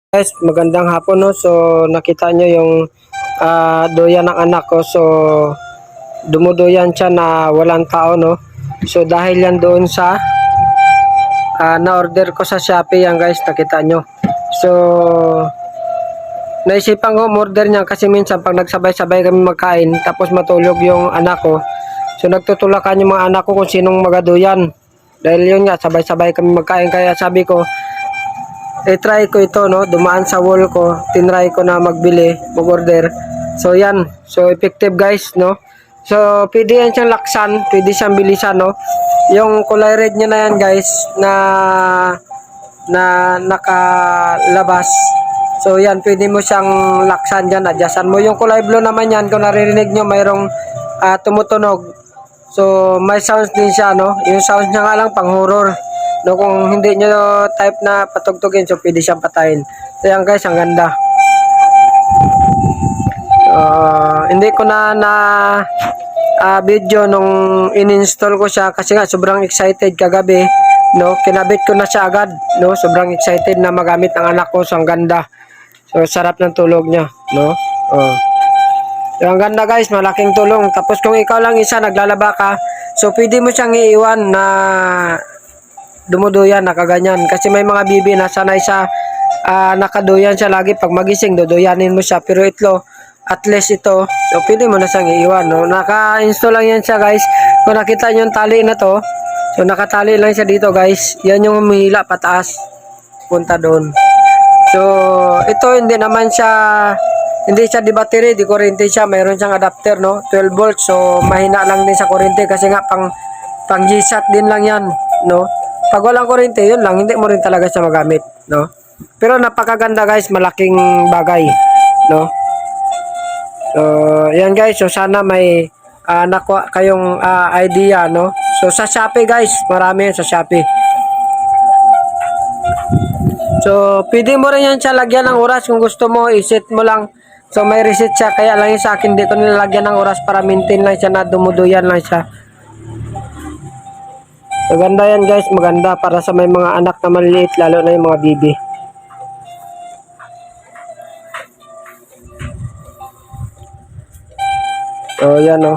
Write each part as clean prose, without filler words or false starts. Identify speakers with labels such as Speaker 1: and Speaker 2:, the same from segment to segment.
Speaker 1: Guys, magandang hapon no. So nakita nyo yung doyan ng anak ko. So dumuduyan siya na walang tao no. So dahil yan doon sa na-order ko sa Shopee yan guys, nakita nyo. So naisipan ko order niya kasi minsan pag nagsabay-sabay kami magkain tapos matulog yung anak ko. So nagtutulakan yung mga anak ko kung sinong magaduyan. Dahil yun nga, sabay-sabay kami magkain kaya sabi ko try ko ito no, dumaan sa wall ko, tinry ko na magbili, mag-order. So yan, so effective guys no. So pwede yan siyang laksan, pwede siyang bilisan no. Yung kulay red niya na yan guys na nakalabas. So yan, pwede mo siyang laksan diyan, adjustan mo. Yung kulay blue naman yan, kung naririnig nyo mayroong tumutunog. So may sounds din siya no. Yung sounds niya nga lang pang horror. No, kung hindi nyo type na patugtugin, so pwede siyang patayin. So yan guys, ang ganda. Hindi ko na video nung in-install ko siya kasi nga sobrang excited kagabi. No, kinabit ko na siya agad. No, sobrang excited na magamit ang anak ko. So ang ganda. So sarap ng tulog niya. No. So, ang ganda guys, malaking tulong. Tapos kung ikaw lang isa naglalaba ka, so pwede mo siyang iiwan na dumuduyan, nakaganyan. Kasi may mga bibi na sanay sa nakaduyan siya lagi. Pag magising, duduyanin mo siya. Pero ito, at least ito, so pwede mo na siyang iiwan. No? Naka-install lang yan siya guys. Kung nakita nyo yung tali na to, so nakatali lang siya dito guys. Yan yung humihila pataas. Punta doon. So, ito hindi naman siya, hindi siya di battery, di kurente siya. Mayroon siyang adapter, no? 12 volts. So, mahina lang din sa kurente kasi nga pang G-SAT din lang yan, no? Pag walang kuryente, yun lang, hindi mo rin talaga siya magamit, no? Pero napakaganda guys, malaking bagay, no? So, yan guys, so sana may nakuha kayong idea, no? So, sa Shopee guys, marami yan sa Shopee. So, pwede mo rin yan siya lagyan ng oras kung gusto mo, iset mo lang. So, may reset siya, kaya lang yun sa akin, di ko nilalagyan ng oras para maintain lang siya na dumuduyan lang siya. Maganda yan guys, maganda para sa may mga anak na maliliit, lalo na yung mga bibi. So yan o.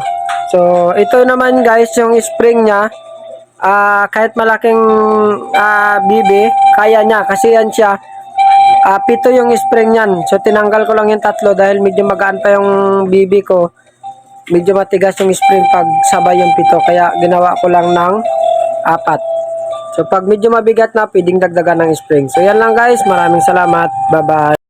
Speaker 1: So ito naman guys, yung spring niya, kahit malaking bibi, kaya niya kasi yan siya. 7 yung spring niyan. So tinanggal ko lang yung 3 dahil medyo magaan pa yung bibi ko. Medyo matigas yung spring pag sabay yung 7, kaya ginawa ko lang ng 4. So pag medyo mabigat na, pwedeng dagdagan ng spring. So yan lang guys, maraming salamat. Bye bye.